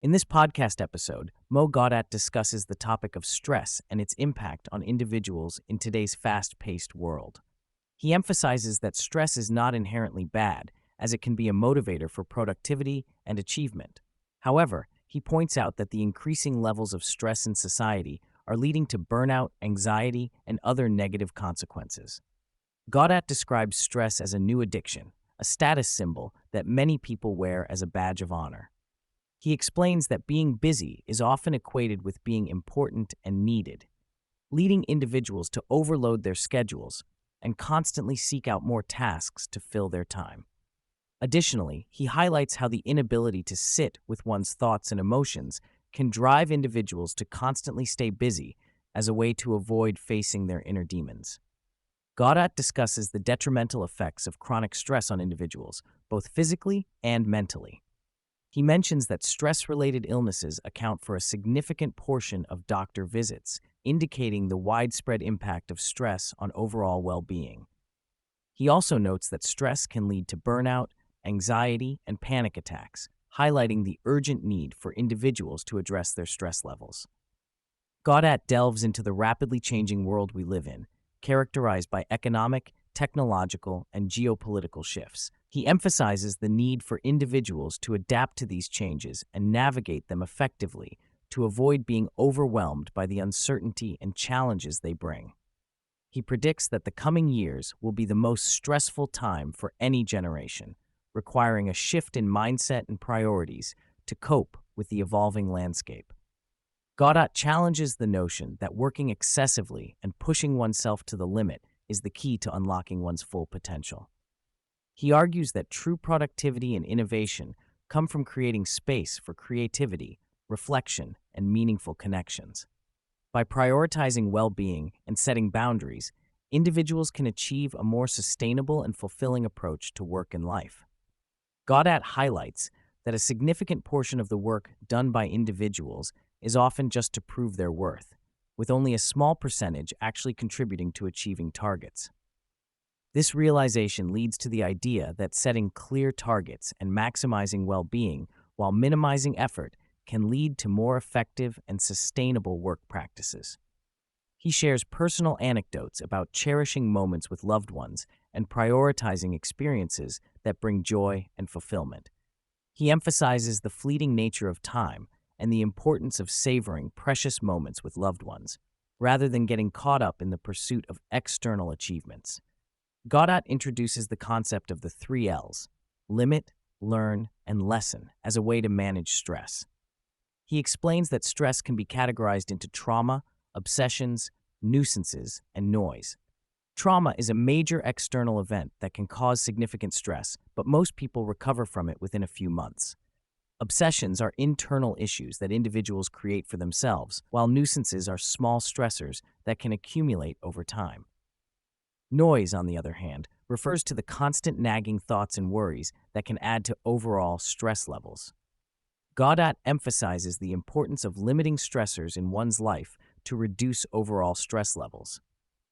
In this podcast episode, Gawdat discusses the topic of stress and its impact on individuals in today's fast-paced world. He emphasizes that stress is not inherently bad, as it can be a motivator for productivity and achievement. However, he points out that the increasing levels of stress in society are leading to burnout, anxiety, and other negative consequences. Gawdat describes stress as a new addiction, a status symbol that many people wear as a badge of honor. He explains that being busy is often equated with being important and needed, leading individuals to overload their schedules and constantly seek out more tasks to fill their time. Additionally, he highlights how the inability to sit with one's thoughts and emotions can drive individuals to constantly stay busy as a way to avoid facing their inner demons. Gawdat discusses the detrimental effects of chronic stress on individuals, both physically and mentally. He mentions that stress-related illnesses account for a significant portion of doctor visits, indicating the widespread impact of stress on overall well-being. He also notes that stress can lead to burnout, anxiety, and panic attacks, highlighting the urgent need for individuals to address their stress levels. Gawdat delves into the rapidly changing world we live in, characterized by economic, technological, and geopolitical shifts. He emphasizes the need for individuals to adapt to these changes and navigate them effectively to avoid being overwhelmed by the uncertainty and challenges they bring. He predicts that the coming years will be the most stressful time for any generation, requiring a shift in mindset and priorities to cope with the evolving landscape. Gawdat challenges the notion that working excessively and pushing oneself to the limit is the key to unlocking one's full potential. He argues that true productivity and innovation come from creating space for creativity, reflection, and meaningful connections. By prioritizing well-being and setting boundaries, individuals can achieve a more sustainable and fulfilling approach to work and life. Gawdat highlights that a significant portion of the work done by individuals is often just to prove their worth, with only a small percentage actually contributing to achieving targets. This realization leads to the idea that setting clear targets and maximizing well-being while minimizing effort can lead to more effective and sustainable work practices. He shares personal anecdotes about cherishing moments with loved ones and prioritizing experiences that bring joy and fulfillment. He emphasizes the fleeting nature of time and the importance of savoring precious moments with loved ones, rather than getting caught up in the pursuit of external achievements. Gawdat introduces the concept of the 3 L's: limit, learn, and lesson as a way to manage stress. He explains that stress can be categorized into trauma, obsessions, nuisances, and noise. Trauma is a major external event that can cause significant stress, but most people recover from it within a few months. Obsessions are internal issues that individuals create for themselves, while nuisances are small stressors that can accumulate over time. Noise, on the other hand, refers to the constant nagging thoughts and worries that can add to overall stress levels. Gawdat emphasizes the importance of limiting stressors in one's life to reduce overall stress levels.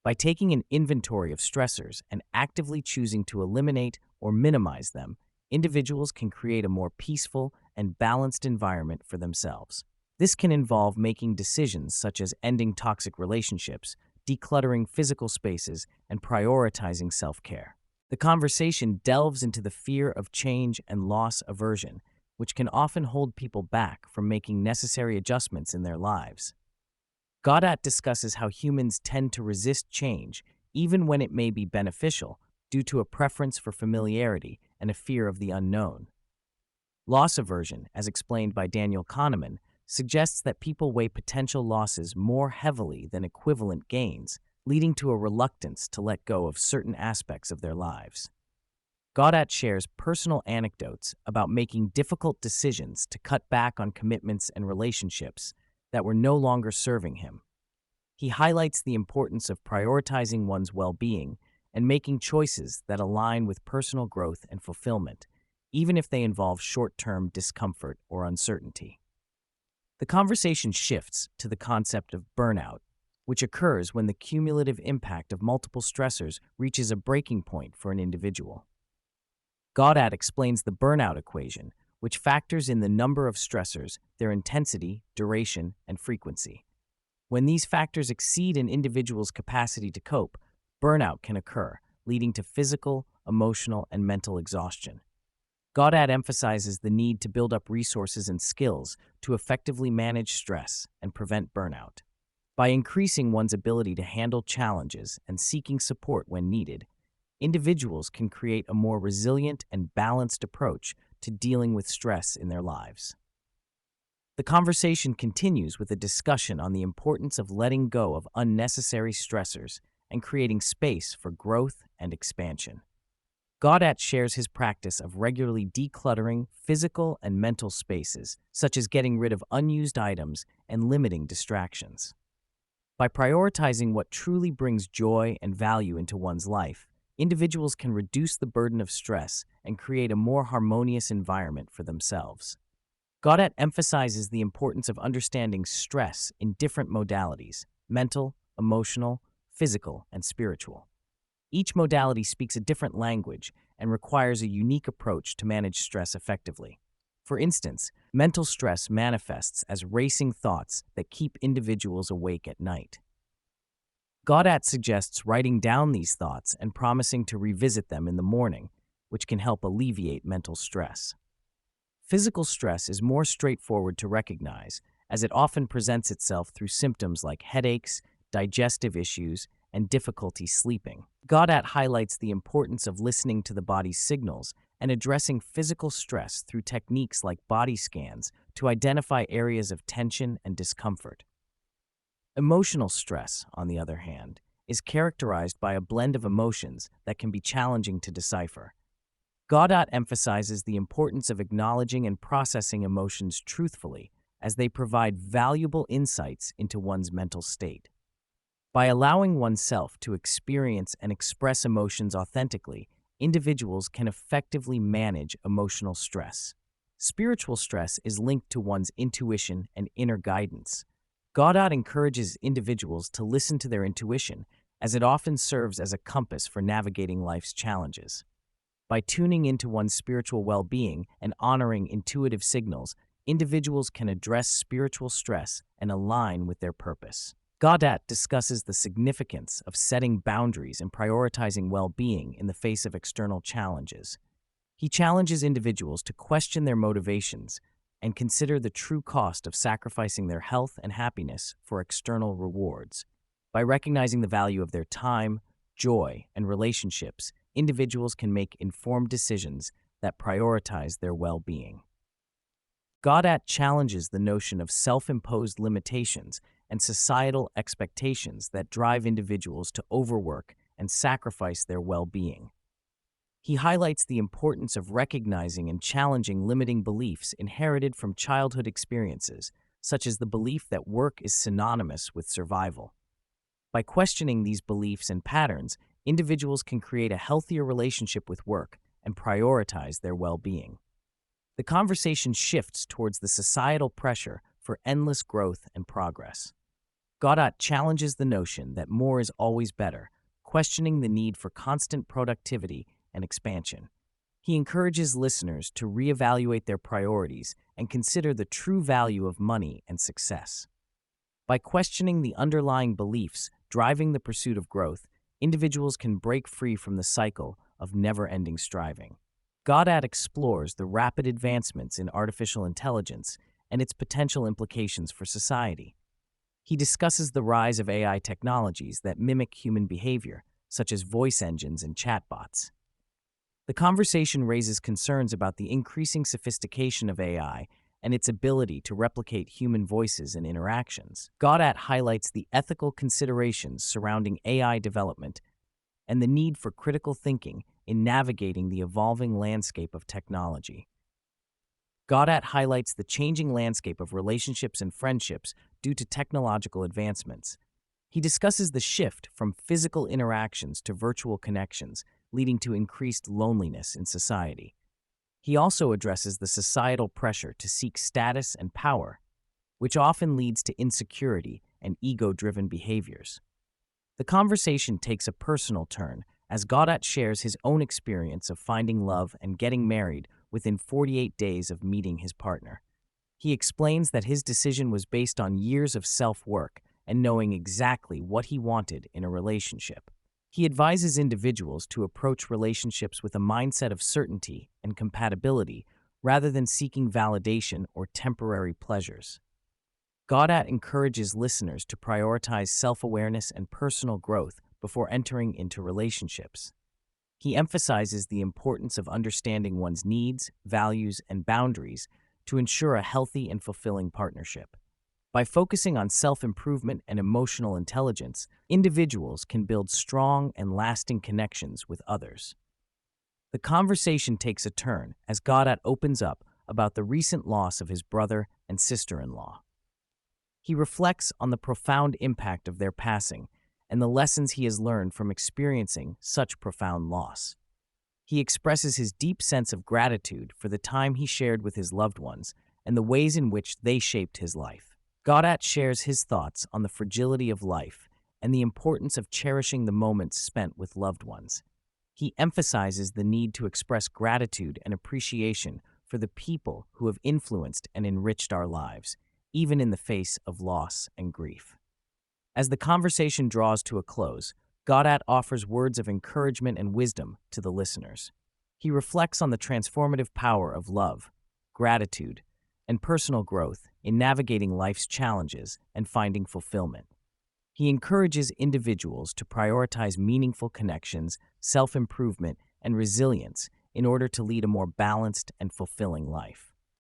By taking an inventory of stressors and actively choosing to eliminate or minimize them, individuals can create a more peaceful and balanced environment for themselves. This can involve making decisions such as ending toxic relationships, decluttering physical spaces, and prioritizing self-care. The conversation delves into the fear of change and loss aversion, which can often hold people back from making necessary adjustments in their lives. Gawdat discusses how humans tend to resist change, even when it may be beneficial, due to a preference for familiarity and a fear of the unknown. Loss aversion, as explained by Daniel Kahneman, suggests that people weigh potential losses more heavily than equivalent gains, leading to a reluctance to let go of certain aspects of their lives. Gawdat shares personal anecdotes about making difficult decisions to cut back on commitments and relationships that were no longer serving him. He highlights the importance of prioritizing one's well-being and making choices that align with personal growth and fulfillment, even if they involve short-term discomfort or uncertainty. The conversation shifts to the concept of burnout, which occurs when the cumulative impact of multiple stressors reaches a breaking point for an individual. Gawdat explains the burnout equation, which factors in the number of stressors, their intensity, duration, and frequency. When these factors exceed an individual's capacity to cope, burnout can occur, leading to physical, emotional, and mental exhaustion. Gawdat emphasizes the need to build up resources and skills to effectively manage stress and prevent burnout. By increasing one's ability to handle challenges and seeking support when needed, individuals can create a more resilient and balanced approach to dealing with stress in their lives. The conversation continues with a discussion on the importance of letting go of unnecessary stressors and creating space for growth and expansion. Gawdat shares his practice of regularly decluttering physical and mental spaces, such as getting rid of unused items and limiting distractions. By prioritizing what truly brings joy and value into one's life, individuals can reduce the burden of stress and create a more harmonious environment for themselves. Gawdat emphasizes the importance of understanding stress in different modalities: mental, emotional, physical, and spiritual. Each modality speaks a different language and requires a unique approach to manage stress effectively. For instance, mental stress manifests as racing thoughts that keep individuals awake at night. Gawdat suggests writing down these thoughts and promising to revisit them in the morning, which can help alleviate mental stress. Physical stress is more straightforward to recognize, as it often presents itself through symptoms like headaches, digestive issues, and difficulty sleeping. Gawdat highlights the importance of listening to the body's signals and addressing physical stress through techniques like body scans to identify areas of tension and discomfort. Emotional stress, on the other hand, is characterized by a blend of emotions that can be challenging to decipher. Gawdat emphasizes the importance of acknowledging and processing emotions truthfully, as they provide valuable insights into one's mental state. By allowing oneself to experience and express emotions authentically, individuals can effectively manage emotional stress. Spiritual stress is linked to one's intuition and inner guidance. Gawdat encourages individuals to listen to their intuition, as it often serves as a compass for navigating life's challenges. By tuning into one's spiritual well-being and honoring intuitive signals, individuals can address spiritual stress and align with their purpose. Gawdat discusses the significance of setting boundaries and prioritizing well-being in the face of external challenges. He challenges individuals to question their motivations and consider the true cost of sacrificing their health and happiness for external rewards. By recognizing the value of their time, joy, and relationships, individuals can make informed decisions that prioritize their well-being. Gawdat challenges the notion of self-imposed limitations and societal expectations that drive individuals to overwork and sacrifice their well-being. He highlights the importance of recognizing and challenging limiting beliefs inherited from childhood experiences, such as the belief that work is synonymous with survival. By questioning these beliefs and patterns, individuals can create a healthier relationship with work and prioritize their well-being. The conversation shifts towards the societal pressure for endless growth and progress. Gawdat challenges the notion that more is always better, questioning the need for constant productivity and expansion. He encourages listeners to reevaluate their priorities and consider the true value of money and success. By questioning the underlying beliefs driving the pursuit of growth, individuals can break free from the cycle of never-ending striving. Gawdat explores the rapid advancements in artificial intelligence and its potential implications for society. He discusses the rise of AI technologies that mimic human behavior, such as voice engines and chatbots. The conversation raises concerns about the increasing sophistication of AI and its ability to replicate human voices and interactions. Gawdat highlights the ethical considerations surrounding AI development and the need for critical thinking in navigating the evolving landscape of technology. Gawdat highlights the changing landscape of relationships and friendships due to technological advancements. He discusses the shift from physical interactions to virtual connections, leading to increased loneliness in society. He also addresses the societal pressure to seek status and power, which often leads to insecurity and ego-driven behaviors. The conversation takes a personal turn as Gawdat shares his own experience of finding love and getting married within 48 days of meeting his partner. He explains that his decision was based on years of self-work and knowing exactly what he wanted in a relationship. He advises individuals to approach relationships with a mindset of certainty and compatibility rather than seeking validation or temporary pleasures. Gawdat encourages listeners to prioritize self-awareness and personal growth before entering into relationships. He emphasizes the importance of understanding one's needs, values, and boundaries to ensure a healthy and fulfilling partnership. By focusing on self-improvement and emotional intelligence, individuals can build strong and lasting connections with others. The conversation takes a turn as Gawdat opens up about the recent loss of his brother and sister-in-law. He reflects on the profound impact of their passing and the lessons he has learned from experiencing such profound loss. He expresses his deep sense of gratitude for the time he shared with his loved ones and the ways in which they shaped his life. Gawdat shares his thoughts on the fragility of life and the importance of cherishing the moments spent with loved ones. He emphasizes the need to express gratitude and appreciation for the people who have influenced and enriched our lives, even in the face of loss and grief. As the conversation draws to a close, Gawdat offers words of encouragement and wisdom to the listeners. He reflects on the transformative power of love, gratitude, and personal growth in navigating life's challenges and finding fulfillment. He encourages individuals to prioritize meaningful connections, self-improvement, and resilience in order to lead a more balanced and fulfilling life.